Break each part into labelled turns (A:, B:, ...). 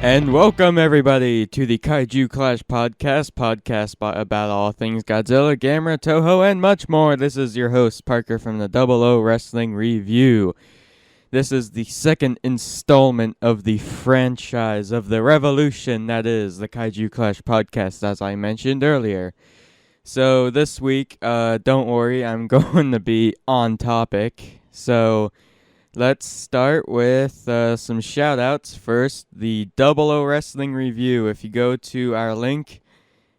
A: And welcome everybody to the Kaiju Clash podcast about all things Godzilla, Gamera, Toho, and much more. This is your host, Parker from the Double O Wrestling Review. This is the second installment of the franchise of the revolution that is the Kaiju Clash podcast, as I mentioned earlier. So this week, don't worry, I'm going to be on topic. So let's start with some shout-outs. First, the Double O Wrestling Review. If you go to our link,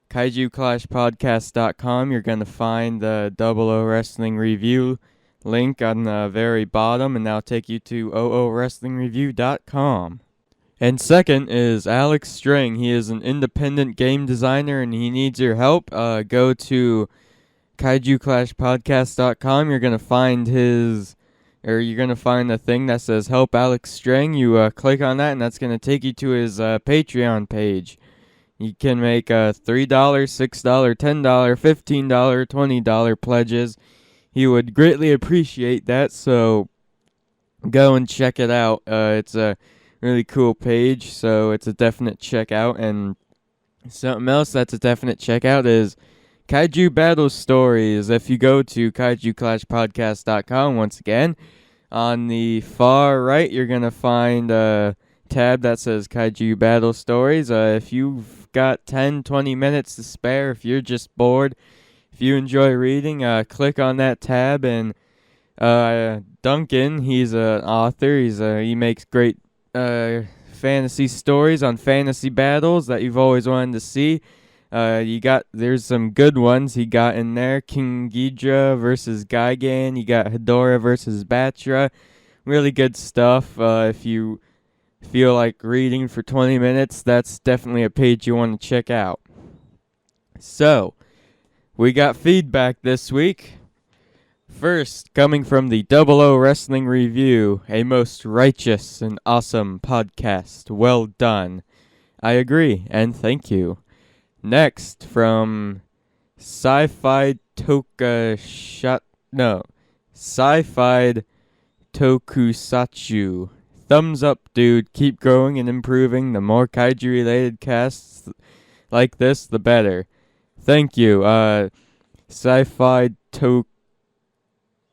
A: kaijuklashdpodcast.com, you're going to find the Double O Wrestling Review link on the very bottom, and that'll take you to oowrestlingreview.com. And second is Alex String. He is an independent game designer, and he needs your help. Go to kaijuklashdpodcast.com. You're going to find you're going to find a thing that says Help Alex String. You click on that, and that's going to take you to his Patreon page. You can make $3, $6, $10, $15, $20 pledges. He would greatly appreciate that, so go and check it out. It's a really cool page, so it's a definite check out. And something else that's a definite check out is Kaiju Battle Stories. If you go to kaijuklashdpodcast.com, once again, on the far right, you're going to find a tab that says Kaiju Battle Stories. If you've got 10, 20 minutes to spare, if you're just bored, if you enjoy reading, click on that tab. And Duncan, he's an author. He makes great fantasy stories on fantasy battles that you've always wanted to see. There's some good ones he got in there. King Ghidra versus Gigan. You got Hedorah versus Batra. Really good stuff. If you feel like reading for 20 minutes, that's definitely a page you want to check out. So, we got feedback this week. First, coming from the Double O Wrestling Review, a most righteous and awesome podcast. Well done. I agree, and thank you. Next, from Sci-Fi Tokusatsu. Thumbs up, dude. Keep growing and improving. The more kaiju-related casts like this, the better. Thank you. Sci-Fi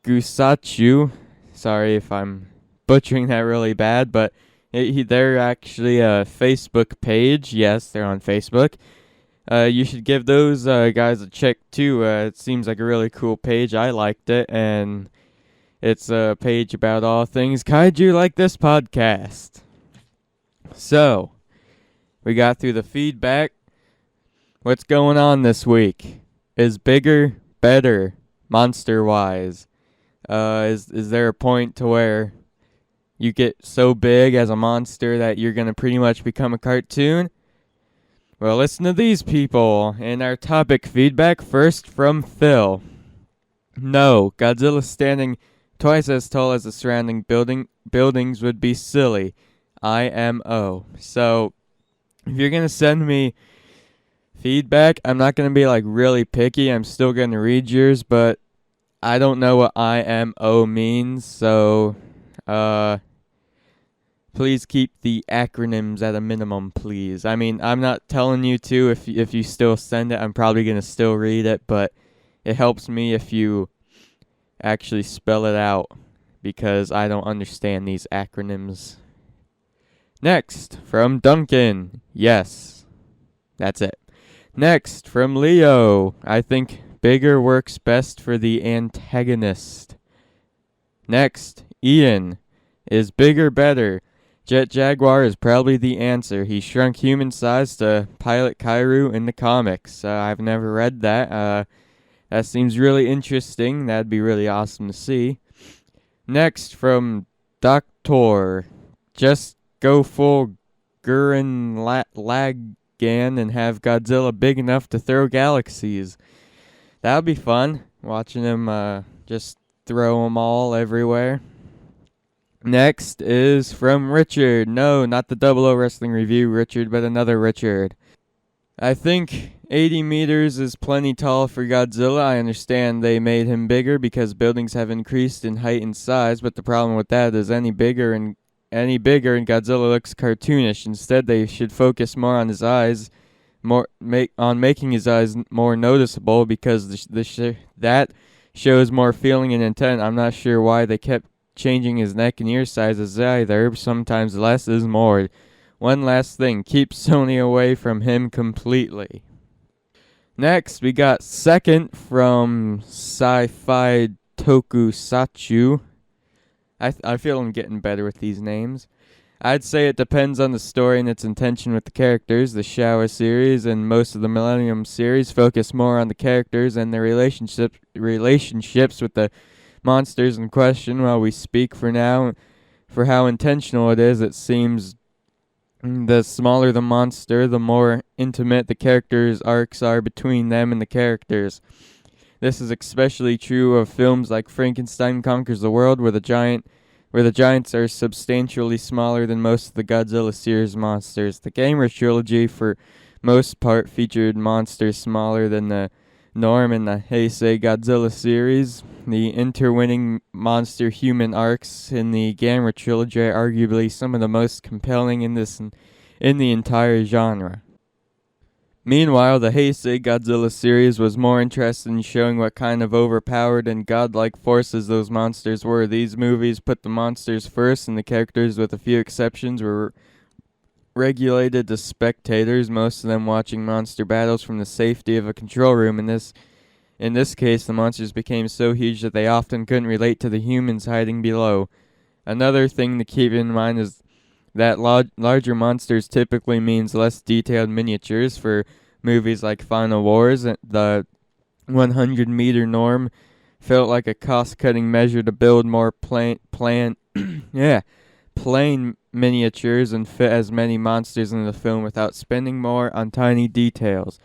A: Tokusatsu. Sorry if I'm butchering that really bad, but they're actually a Facebook page. Yes, they're on Facebook. You should give those guys a check too. It seems like a really cool page. I liked it, and it's a page about all things kaiju like this podcast. So, we got through the feedback. What's going on this week? Is bigger better, monster-wise? Is there a point to where you get so big as a monster that you're going to pretty much become a cartoon? Well, listen to these people. In our topic feedback, first from Phil. No, Godzilla standing twice as tall as the surrounding buildings would be silly. IMO. So, if you're going to send me feedback, I'm not going to be like really picky. I'm still going to read yours, but I don't know what IMO means, so please keep the acronyms at a minimum, please. I mean, I'm not telling you to. If you still send it, I'm probably going to still read it, but it helps me if you actually spell it out, because I don't understand these acronyms. Next, from Duncan. Yes, that's it. Next, from Leo. I think bigger works best for the antagonist. Next, Ian. Is bigger better? Jet Jaguar is probably the answer. He shrunk human size to pilot Kaiju in the comics. I've never read that. That seems really interesting. That'd be really awesome to see. Next, from Doctor. Just go full Gurren Lagann and have Godzilla big enough to throw galaxies. That would be fun, watching him just throw them all everywhere. Next is from Richard. No, not the Double O Wrestling Review Richard, but another Richard. I think 80 meters is plenty tall for Godzilla. I understand they made him bigger because buildings have increased in height and size, but the problem with that is any bigger and any bigger and Godzilla looks cartoonish. Instead, they should focus more on his eyes, making his eyes more noticeable because that shows more feeling and intent. I'm not sure why they kept changing his neck and ear sizes either. Sometimes less is more. One last thing, keep Sony away from him completely. Next, we got Second from Sci-Fi Tokusatsu. I feel I'm getting better with these names. I'd say it depends on the story and its intention with the characters. The Showa series and most of the Millennium series focus more on the characters and their relationships with the monsters in question. While we speak for now for how intentional it is, it seems the smaller the monster, the more intimate the characters' arcs are between them and the characters. This is especially true of films like Frankenstein Conquers the World, where the giants are substantially smaller than most of the Godzilla series monsters. The Gamer trilogy, for most part, featured monsters smaller than the norm in the Heisei Godzilla series. The intertwining monster-human arcs in the Gamera trilogy are arguably some of the most compelling in the entire genre. Meanwhile, the Heisei Godzilla series was more interested in showing what kind of overpowered and godlike forces those monsters were. These movies put the monsters first, and the characters, with a few exceptions, were regulated to spectators, most of them watching monster battles from the safety of a control room. In this case, the monsters became so huge that they often couldn't relate to the humans hiding below. Another thing to keep in mind is that larger monsters typically means less detailed miniatures. For movies like Final Wars, the 100-meter norm felt like a cost-cutting measure to build more plain miniatures and fit as many monsters in the film without spending more on tiny details.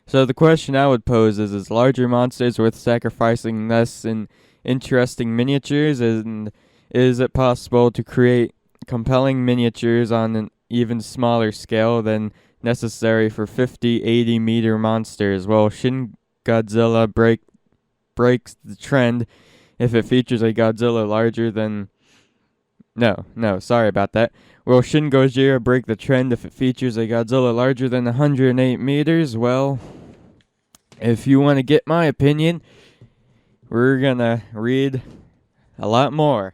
A: So the question I would pose is larger monsters worth sacrificing less in interesting miniatures? And is it possible to create compelling miniatures on an even smaller scale than necessary for 50-80 meter monsters? Well, Shin Godzilla breaks the trend if it features a Godzilla larger than... No, sorry about that. Will Shin Gojira break the trend if it features a Godzilla larger than 108 meters? Well, if you want to get my opinion, we're gonna read a lot more.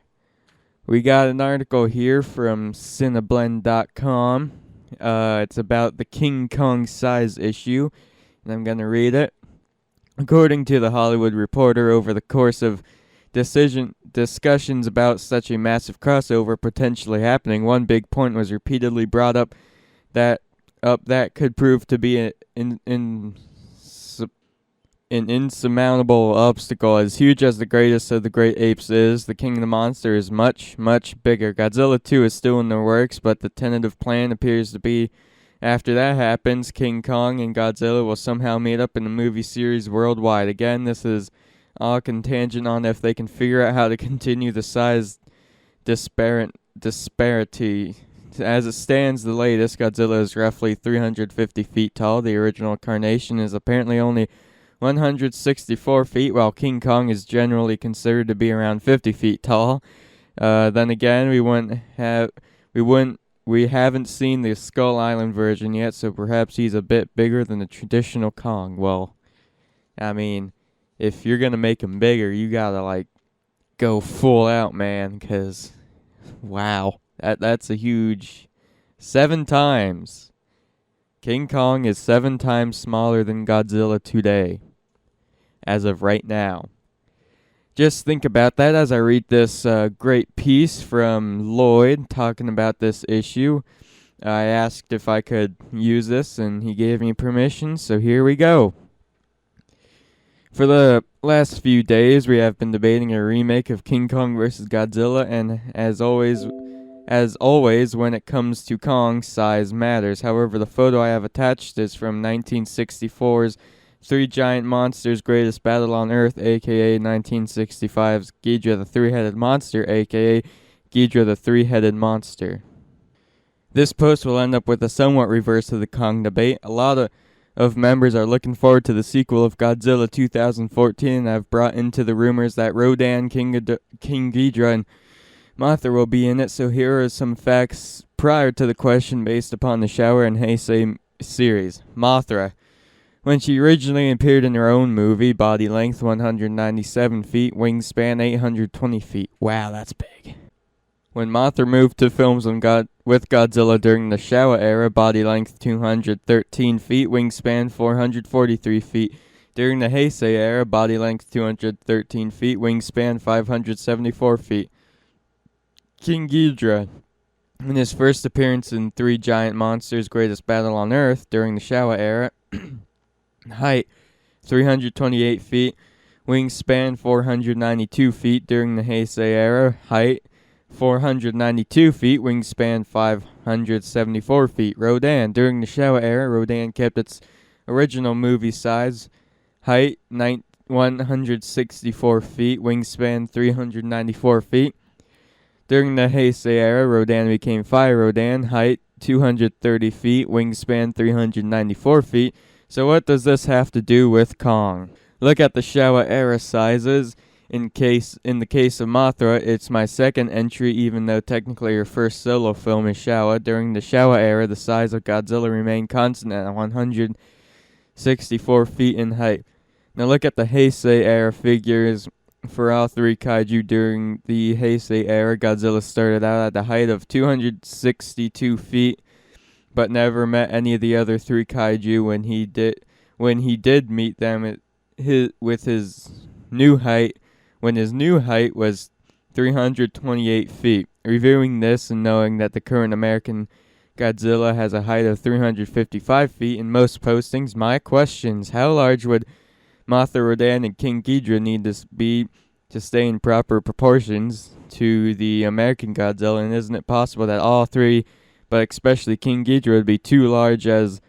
A: We got an article here from Cineblend.com. It's about the King Kong size issue, and I'm gonna read it. According to the Hollywood Reporter, over the course of discussions about such a massive crossover potentially happening, one big point was repeatedly brought up that could prove to be an insurmountable obstacle. As huge as the greatest of the great apes is, the King of the Monster is much, much bigger. Godzilla 2 is still in the works, but the tentative plan appears to be, after that happens, King Kong and Godzilla will somehow meet up in the movie series worldwide. Again, this is all contingent on if they can figure out how to continue the size disparity. As it stands, the latest, Godzilla is roughly 350 feet tall. The original incarnation is apparently only 164 feet, while King Kong is generally considered to be around 50 feet tall. Then again, we haven't seen the Skull Island version yet, so perhaps he's a bit bigger than the traditional Kong. Well, I mean, if you're gonna make him bigger, you gotta go full out, man. Cause wow, that's a huge 7 times. King Kong is 7 times smaller than Godzilla today, as of right now. Just think about that as I read this great piece from Lloyd talking about this issue. I asked if I could use this, and he gave me permission, so here we go. For the last few days, we have been debating a remake of King Kong vs. Godzilla, and as always, when it comes to Kong, size matters. However, the photo I have attached is from 1964's Three Giant Monsters Greatest Battle on Earth, aka 1965's Ghidra the Three-Headed Monster, aka Ghidra the Three-Headed Monster. This post will end up with a somewhat reverse of the Kong debate. A lot of members are looking forward to the sequel of Godzilla 2014, and I've brought into the rumors that Rodan, King Ghidra, and Mothra will be in it, so here are some facts prior to the question based upon the Showa and Heisei series. Mothra. When she originally appeared in her own movie, body length 197 feet, wingspan 820 feet. Wow, that's big. When Mothra moved to films with Godzilla during the Showa era, body length 213 feet, wingspan 443 feet. During the Heisei era, body length 213 feet, wingspan 574 feet. King Ghidorah. In his first appearance in Three Giant Monsters, Greatest Battle on Earth during the Showa era, height 328 feet, wingspan 492 feet. During the Heisei era, height 492 feet, wingspan 574 feet. Rodan. During the Showa era, Rodan kept its original movie size, height 164 feet, wingspan 394 feet. During the Heisei era, Rodan became Fire Rodan, height 230 feet, wingspan 394 feet. So what does this have to do with Kong? Look at the Showa era sizes. In the case of Mothra, it's my second entry, even though technically her first solo film is Showa. During the Showa era, the size of Godzilla remained constant at 164 feet in height. Now look at the Heisei era figures. For all three kaiju during the Heisei era, Godzilla started out at the height of 262 feet, but never met any of the other three kaiju. When he did meet them, with his new height, when his new height was 328 feet. Reviewing this and knowing that the current American Godzilla has a height of 355 feet in most postings, my questions: how large would Mothra, Rodan, and King Ghidorah need to be to stay in proper proportions to the American Godzilla? And isn't it possible that all three, but especially King Ghidorah, would be too large as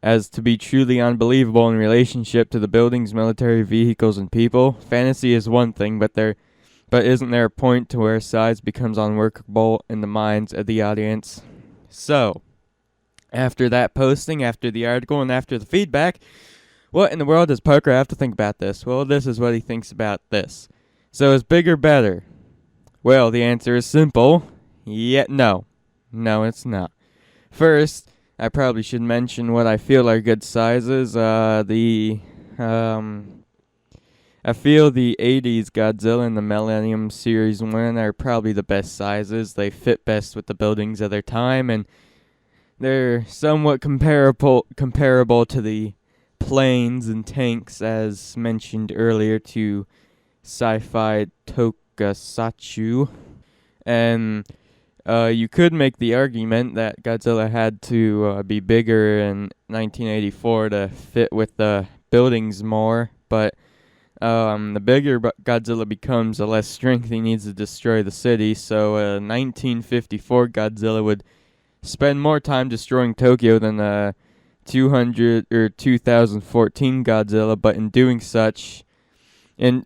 A: to be truly unbelievable in relationship to the buildings, military vehicles, and people? Fantasy is one thing, but isn't there a point to where size becomes unworkable in the minds of the audience? So, after that posting, after the article, and after the feedback, what in the world does Parker have to think about this? Well, this is what he thinks about this. So is bigger better? Well, the answer is simple. Yet no. No, it's not. First, I probably should mention what I feel are good sizes. I feel the 80s Godzilla and the Millennium Series 1 are probably the best sizes. They fit best with the buildings of their time, and they're somewhat comparable to the planes and tanks, as mentioned earlier, to sci-fi tokusatsu. And you could make the argument that Godzilla had to be bigger in 1984 to fit with the buildings more, but the bigger Godzilla becomes, the less strength he needs to destroy the city. So 1954 Godzilla would spend more time destroying Tokyo than 2014 Godzilla, but in doing such, in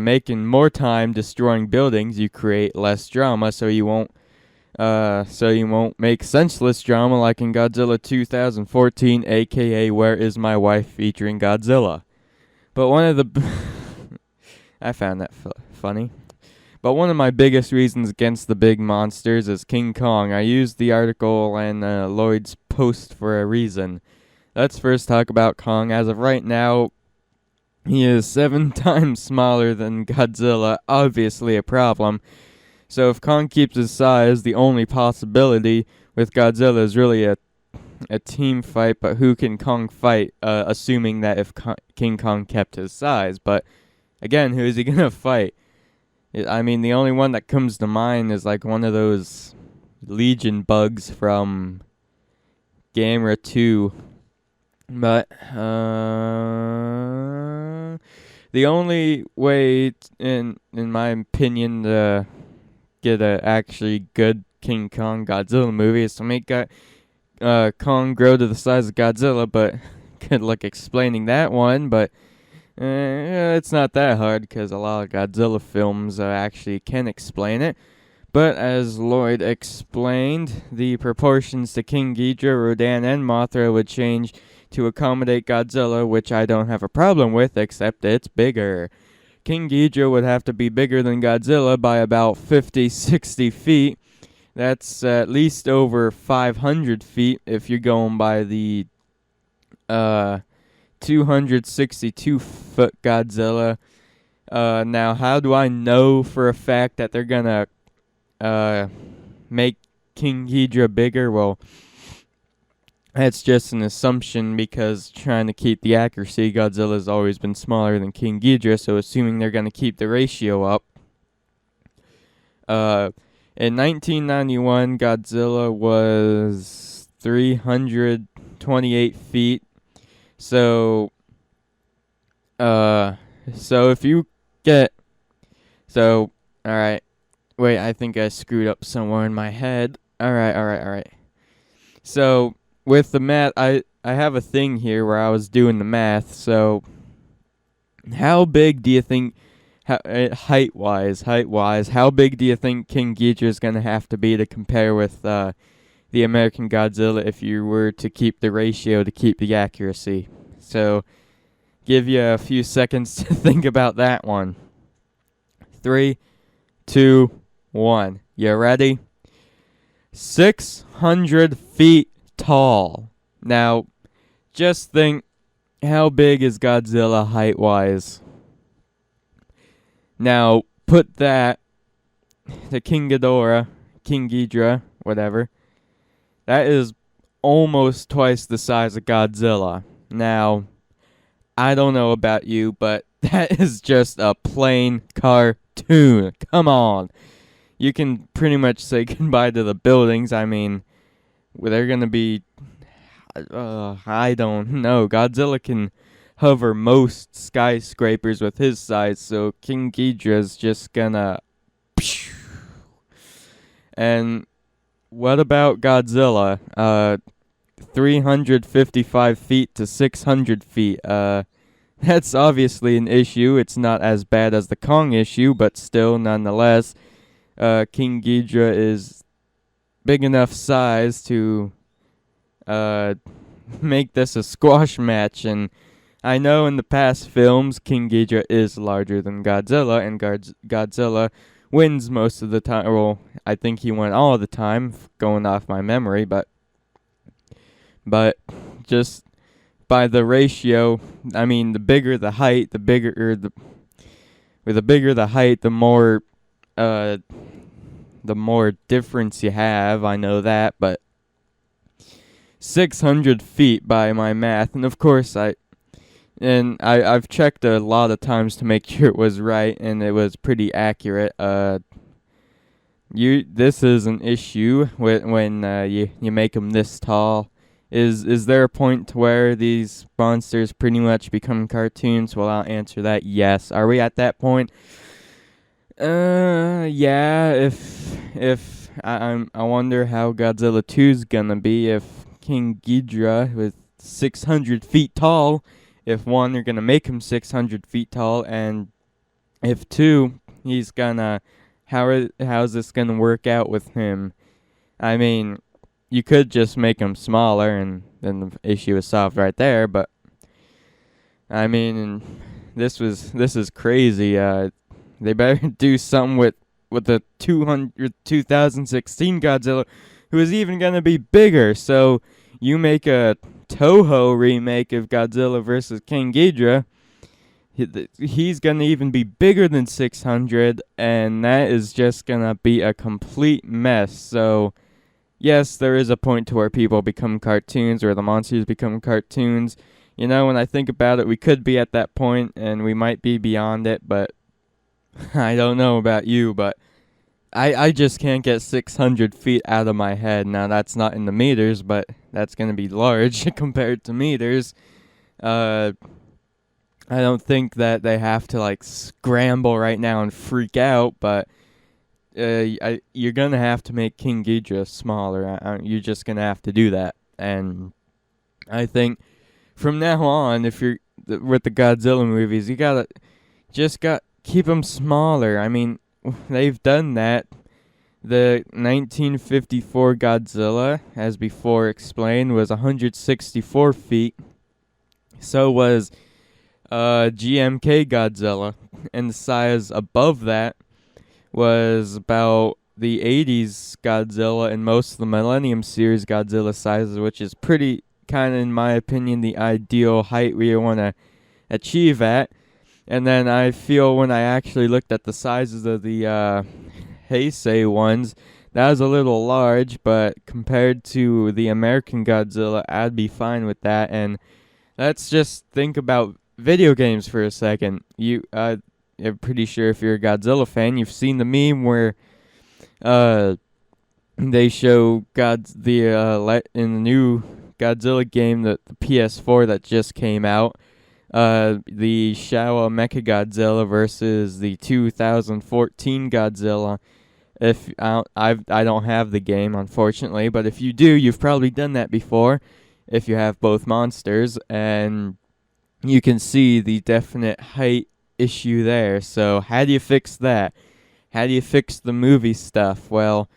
A: making more time destroying buildings, you create less drama, so you won't make senseless drama like in Godzilla 2014, aka Where Is My Wife, featuring Godzilla. But one of the I found that funny. But one of my biggest reasons against the big monsters is King Kong. I used the article and Lloyd's post for a reason. Let's first talk about Kong. As of right now, he is 7 times smaller than Godzilla, obviously a problem. So if Kong keeps his size, the only possibility with Godzilla is really a team fight, but who can Kong fight, assuming that if King Kong kept his size. But again, who is he going to fight? I mean, the only one that comes to mind is like one of those Legion bugs from Gamera 2. But the only way, in my opinion, to get a actually good King Kong Godzilla movie is to make Kong grow to the size of Godzilla. But good luck explaining that one. But it's not that hard because a lot of Godzilla films actually can explain it. But as Lloyd explained, the proportions to King Ghidorah, Rodan, and Mothra would change to accommodate Godzilla, which I don't have a problem with, except it's bigger. King Ghidorah would have to be bigger than Godzilla by about 50, 60 feet. That's at least over 500 feet if you're going by the 262-foot Godzilla. Now, how do I know for a fact that they're gonna make King Ghidorah bigger? Well, that's just an assumption because trying to keep the accuracy, Godzilla's always been smaller than King Ghidorah, so assuming they're gonna keep the ratio up. In 1991, Godzilla was 328 feet. So if you get, alright. Wait, I think I screwed up somewhere in my head. Alright. So, with the math, I have a thing here where I was doing the math. So, how big do you think, height-wise, how big do you think King Ghidorah is going to have to be to compare with the American Godzilla if you were to keep the ratio to keep the accuracy? So, give you a few seconds to think about that one. 3, 2, 1. You ready? 600 feet tall. Now, just think, how big is Godzilla height-wise? Now, put that to King Ghidorah, whatever. That is almost twice the size of Godzilla. Now, I don't know about you, but that is just a plain cartoon. Come on. You can pretty much say goodbye to the buildings. I mean, they're going to be, I don't know. Godzilla can hover most skyscrapers with his size, so King Ghidorah's just gonna. And what about Godzilla? 355 feet to 600 feet. That's obviously an issue. It's not as bad as the Kong issue, but still, nonetheless, King Ghidorah is big enough size to make this a squash match. And I know in the past films, King Ghidorah is larger than Godzilla, and Godzilla wins most of the time. Well, I think he won all the time, going off my memory, but just by the ratio, I mean, the bigger the height, the more difference you have. I know that, but 600 feet by my math, and of course I've checked a lot of times to make sure it was right, and it was pretty accurate. This is an issue when you make them this tall. Is there a point to where these monsters pretty much become cartoons? Well, I'll answer that yes. Are we at that point? Yeah. If I wonder how Godzilla 2's gonna be if King Ghidorah with 600 feet tall. If 1, they're gonna make him 600 feet tall, and if 2, he's gonna. How's this gonna work out with him? I mean, you could just make him smaller, and then the issue is solved right there. But I mean, this is crazy. They better do something with the 2016 Godzilla, who is even gonna be bigger. So you make a Toho remake of Godzilla vs. King Ghidorah. He's gonna even be bigger than 600, and that is just gonna be a complete mess. So yes, there is a point to where people become cartoons, or the monsters become cartoons. You know, when I think about it, we could be at that point, and we might be beyond it, but I don't know about you, but I just can't get 600 feet out of my head. Now, that's not in the meters, but that's going to be large compared to meters. I don't think that they have to, like, scramble right now and freak out, but you're going to have to make King Ghidorah smaller. You're just going to have to do that. And I think from now on, if you're with the Godzilla movies, you got to keep them smaller. I mean, they've done that. The 1954 Godzilla, as before explained, was 164 feet. So was GMK Godzilla, and the size above that was about the 80s Godzilla and most of the Millennium series Godzilla sizes, which is pretty kind of, in my opinion, the ideal height we want to achieve at. And then I feel when I actually looked at the sizes of the Heisei ones, that was a little large, but compared to the American Godzilla, I'd be fine with that. And let's just think about video games for a second. I'm pretty sure if you're a Godzilla fan, you've seen the meme where they show in the new Godzilla game, the PS4 that just came out, the Showa Mechagodzilla versus the 2014 Godzilla. If I don't have the game, unfortunately, but if you do, you've probably done that before. If you have both monsters, and you can see the definite height issue there. So how do you fix that? How do you fix the movie stuff? Well,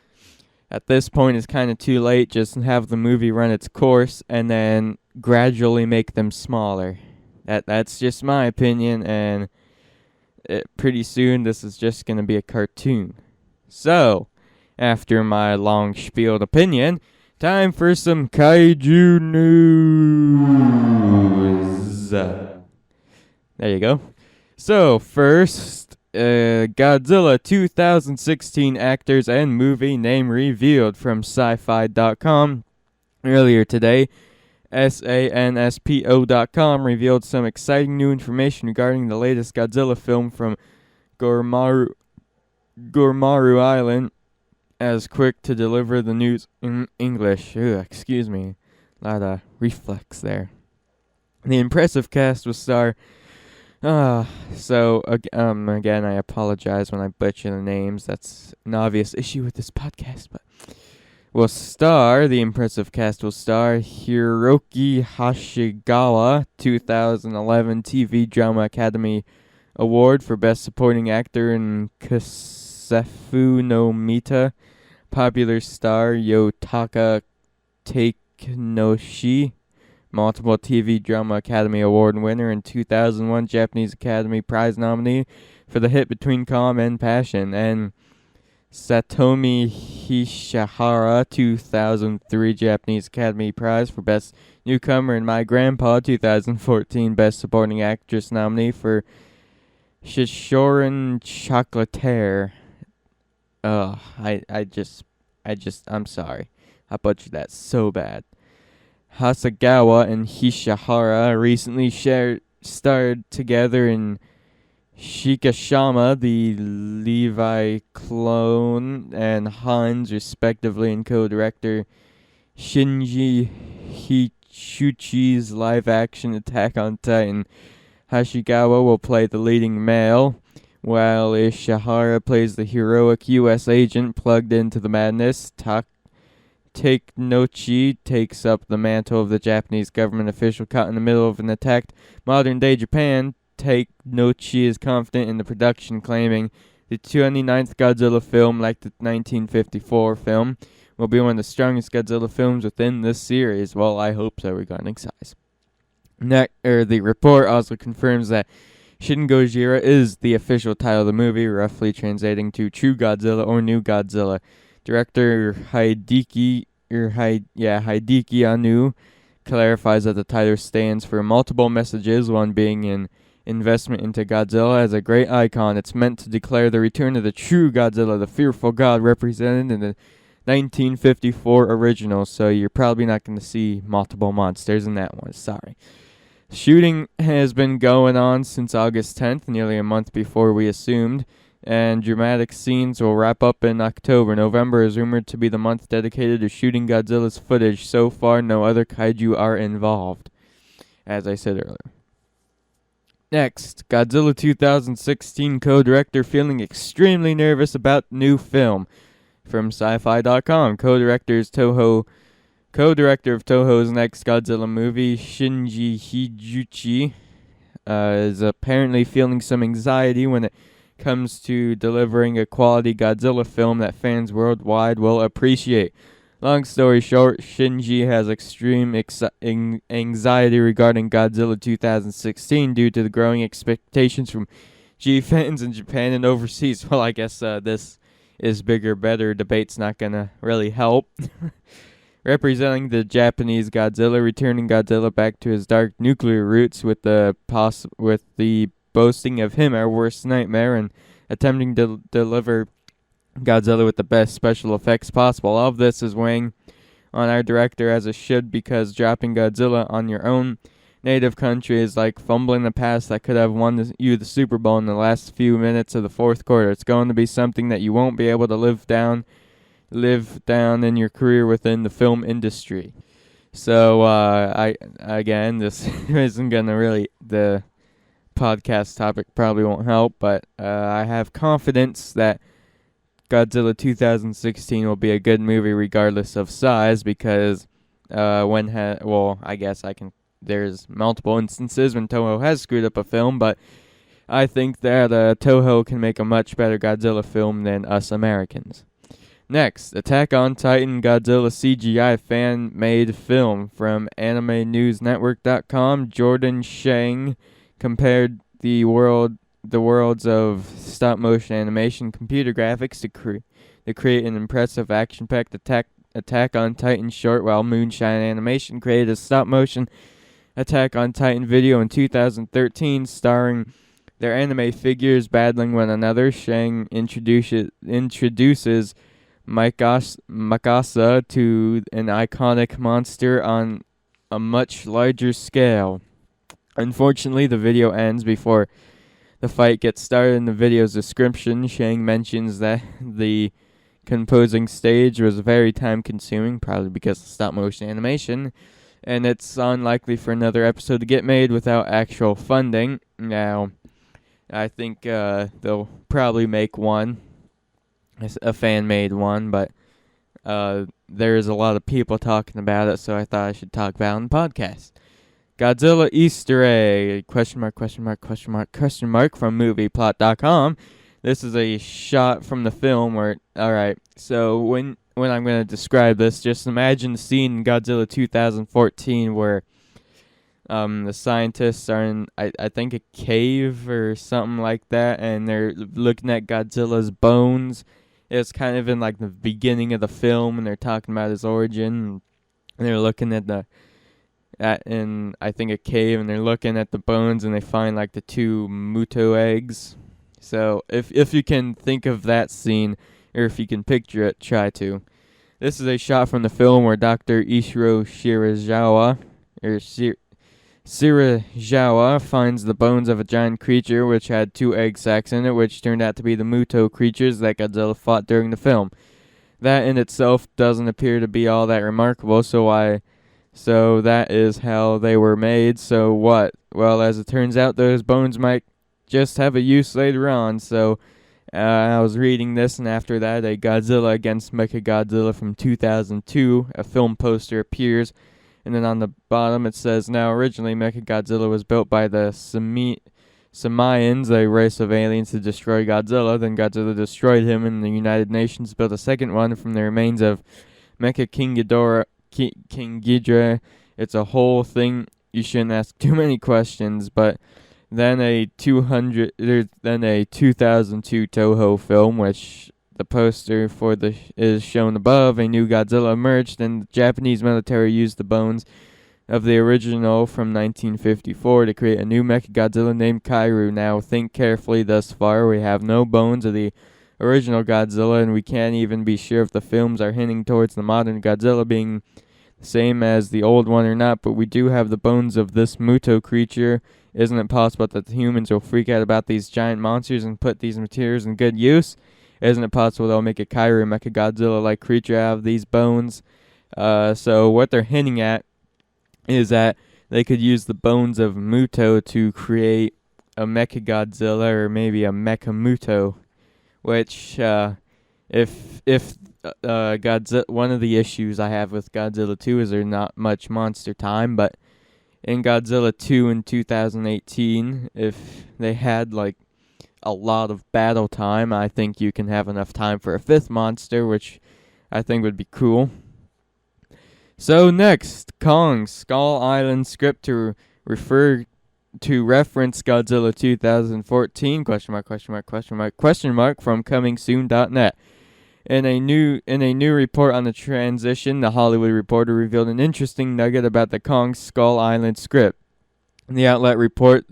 A: at this point, it's kind of too late. Just have the movie run its course and then gradually make them smaller. That's just my opinion, and pretty soon this is just going to be a cartoon. So, after my long spieled opinion, time for some Kaiju news. There you go. So, first, Godzilla 2016 actors and movie name revealed from sci-fi.com. Earlier today, SANSPO.com revealed some exciting new information regarding the latest Godzilla film from Gormaru Island, as quick to deliver the news in English. Excuse me. A lot of reflex there. The impressive cast will star... again, I apologize when I butcher the names. That's an obvious issue with this podcast, but... the impressive cast will star Hiroki Hashigawa, 2011 TV Drama Academy Award for Best Supporting Actor in Kasefu no Mita, popular star Yotaka Takenoshi, multiple TV Drama Academy Award winner and 2001 Japanese Academy Prize nominee for the hit Between Calm and Passion, and Satomi Hishihara, 2003 Japanese Academy Prize for Best Newcomer, and My Grandpa, 2014 Best Supporting Actress nominee for Shishorin Chocolataire. I'm sorry. I butchered that so bad. Hasagawa and Hishihara recently starred together in Shikashama, the Levi clone, and Hans, respectively, and co-director Shinji Hichuchi's live-action Attack on Titan. Hashigawa will play the leading male, while Ishihara plays the heroic U.S. agent plugged into the madness. Takenochi takes up the mantle of the Japanese government official caught in the middle of an attacked modern-day Japan. Takenochi is confident in the production, claiming the 29th Godzilla film, like the 1954 film, will be one of the strongest Godzilla films within this series. Well, I hope so regarding size. The report also confirms that Shin Gojira is the official title of the movie, roughly translating to True Godzilla or New Godzilla. Director Hideki Anno clarifies that the title stands for multiple messages, one being an investment into Godzilla as a great icon. It's meant to declare the return of the true Godzilla, the fearful god represented in the 1954 original, so you're probably not going to see multiple monsters in that one. Sorry. Shooting has been going on since August 10th, nearly a month before we assumed, and dramatic scenes will wrap up in October. November is rumored to be the month dedicated to shooting Godzilla's footage. So far, no other kaiju are involved, as I said earlier. Next, Godzilla 2016 co-director feeling extremely nervous about new film. From sci-fi.com, co-director of Toho's next Godzilla movie, Shinji Higuchi, is apparently feeling some anxiety when it comes to delivering a quality Godzilla film that fans worldwide will appreciate. Long story short, Shinji has extreme anxiety regarding Godzilla 2016 due to the growing expectations from G fans in Japan and overseas. Well, I guess this is bigger, better debate's not gonna really help. Representing the Japanese Godzilla, returning Godzilla back to his dark nuclear roots with the boasting of him our worst nightmare and attempting to deliver Godzilla with the best special effects possible. All of this is weighing on our director as it should, because dropping Godzilla on your own native country is like fumbling the pass that could have won you the Super Bowl in the last few minutes of the fourth quarter. It's going to be something that you won't be able to live down in your career within the film industry. So this isn't gonna really, the podcast topic probably won't help, but I have confidence that Godzilla 2016 will be a good movie regardless of size, because there's multiple instances when Toho has screwed up a film, but I think that Toho can make a much better Godzilla film than us Americans. Next, Attack on Titan Godzilla CGI fan-made film from AnimeNewsNetwork.com. Jordan Shang compared the worlds of stop-motion animation computer graphics to create an impressive action-packed Attack on Titan short, while Moonshine Animation created a stop-motion Attack on Titan video in 2013 starring their anime figures battling one another. Shang introduces Mikasa to an iconic monster on a much larger scale. Unfortunately, the video ends before the fight gets started. In the video's description, Shang mentions that the composing stage was very time-consuming, probably because of stop-motion animation, and it's unlikely for another episode to get made without actual funding. Now, I think they'll probably make one, a fan-made one, but there's a lot of people talking about it, so I thought I should talk about it on the podcast. Godzilla Easter egg, question mark from movieplot.com. This is a shot from the film where, alright, so when I'm going to describe this, just imagine the scene in Godzilla 2014 where the scientists are in, I think, a cave or something like that, and they're looking at Godzilla's bones. It's kind of in like the beginning of the film, and they're talking about his origin, and they're looking in I think a cave, and they're looking at the bones, and they find like the 2 Muto eggs. So if you can think of that scene, or if you can picture it, try to. This is a shot from the film where Dr. Ishiro Shirazawa finds the bones of a giant creature which had 2 egg sacs in it, which turned out to be the Muto creatures that Godzilla fought during the film. That in itself doesn't appear to be all that remarkable, so that is how they were made. So what? Well, as it turns out, those bones might just have a use later on. So I was reading this, and after that, a Godzilla against Mechagodzilla from 2002, a film poster appears. And then on the bottom it says, now originally Mechagodzilla was built by the Samayans, a race of aliens, to destroy Godzilla. Then Godzilla destroyed him, and the United Nations built a second one from the remains of Mecha King Ghidorah. It's a whole thing. You shouldn't ask too many questions, but then a 2002 Toho film, which the poster for is shown above. A new Godzilla emerged, and the Japanese military used the bones of the original from 1954 to create a new Mechagodzilla named Kaiju. Now think carefully. Thus far, we have no bones of the original Godzilla, and we can't even be sure if the films are hinting towards the modern Godzilla being the same as the old one or not, but we do have the bones of this Muto creature. Isn't it possible that the humans will freak out about these giant monsters and put these materials in good use? Isn't it possible they'll make a Kaiju Mechagodzilla-like creature out of these bones? So what they're hinting at is that they could use the bones of Muto to create a Mechagodzilla, or maybe a Mechamuto, which if Godzilla, one of the issues I have with Godzilla 2 is there's not much monster time, but in Godzilla 2 in 2018, if they had like a lot of battle time, I think you can have enough time for a 5th monster, which I think would be cool. So next, Kong Skull Island script to refer to reference Godzilla 2014 question mark from comingsoon.net. In a new report on the transition, The Hollywood Reporter revealed an interesting nugget about the Kong Skull Island script. The outlet reports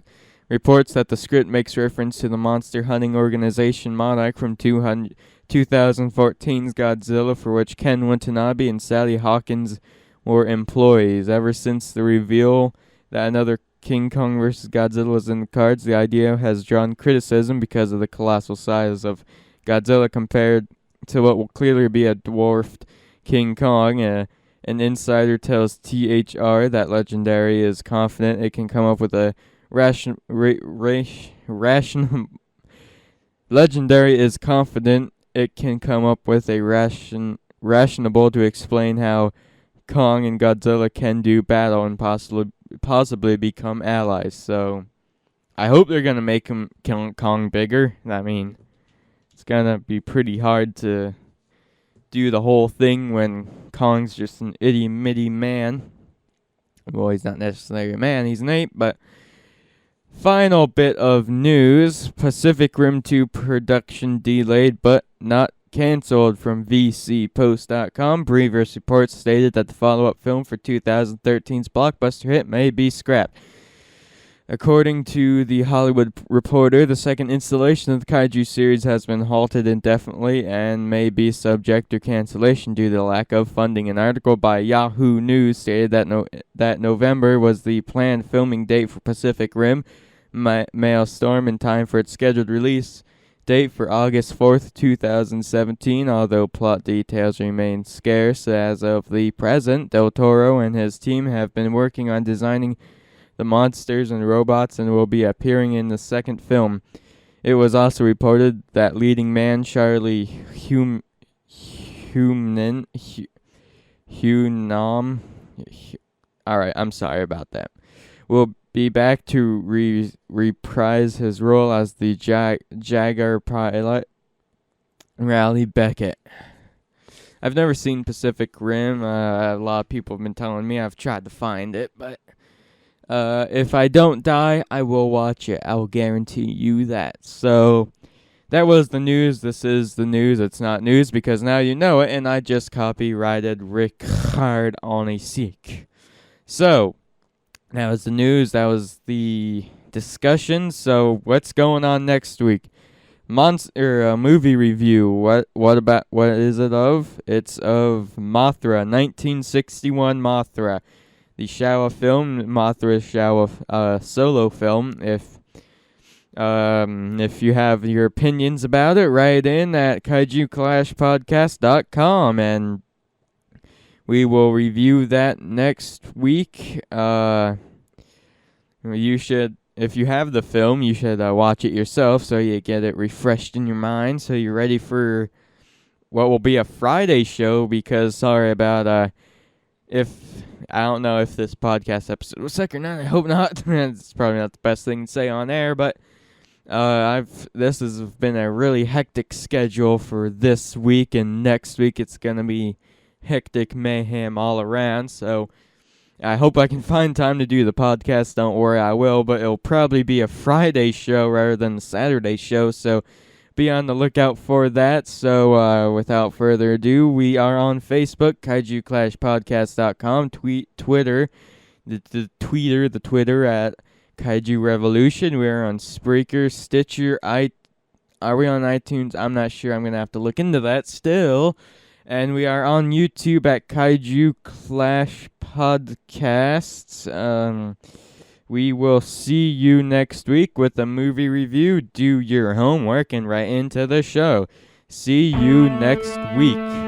A: that the script makes reference to the monster hunting organization Monarch from 2014's Godzilla, for which Ken Watanabe and Sally Hawkins were employees. Ever since the reveal that another King Kong vs. Godzilla was in the cards, the idea has drawn criticism because of the colossal size of Godzilla compared to what will clearly be a dwarfed King Kong. An insider tells THR that Legendary is confident it can come up with a Legendary is confident it can come up with a rationable to explain how Kong and Godzilla can do battle and possibly become allies. So I hope they're gonna make Kong bigger. I mean, it's gonna be pretty hard to do the whole thing when Kong's just an itty-mitty man. Well, he's not necessarily a man, he's an ape, but final bit of news. Pacific Rim 2 production delayed but not cancelled from VCPost.com. Previous reports stated that the follow-up film for 2013's blockbuster hit may be scrapped. According to The Hollywood Reporter, the second installation of the Kaiju series has been halted indefinitely and may be subject to cancellation due to the lack of funding. An article by Yahoo News stated that November was the planned filming date for Pacific Rim Maelstrom in time for its scheduled release date for August 4th, 2017, although plot details remain scarce. As of the present, Del Toro and his team have been working on designing the monsters and robots and will be appearing in the second film. It was also reported that leading man Charlie Hunnam alright, I'm sorry about that, will be back to reprise his role as the Jaguar pilot, Raleigh Beckett. I've never seen Pacific Rim. A lot of people have been telling me. I've tried to find it, but if I don't die, I will watch it. I will guarantee you that. So that was the news. This is the news. It's not news because now you know it, and I just copyrighted Ricard on a Sikh. So that was the news. That was the discussion. So what's going on next week? Movie review. What is it of? It's of Mothra, 1961 Mothra. The Showa film, Mothra Showa solo film. If you have your opinions about it, write in at kaijuklasspodcast.com, and we will review that next week. You should, if you have the film, you should watch it yourself so you get it refreshed in your mind, so you're ready for what will be a Friday show, because sorry about I don't know if this podcast episode was sick or not. I hope not. It's probably not the best thing to say on air, but this has been a really hectic schedule for this week, and next week it's gonna be hectic mayhem all around. So I hope I can find time to do the podcast. Don't worry, I will, but it'll probably be a Friday show rather than a Saturday show. So be on the lookout for that. So without further ado, we are on Facebook, KaijuClashPodcast.com, Twitter, the Twitter at Kaiju Revolution. We're on Spreaker, Stitcher, are we on iTunes? I'm not sure. I'm going to have to look into that still. And we are on YouTube at Kaiju Clash Podcasts. We will see you next week with a movie review. Do your homework and write into the show. See you next week.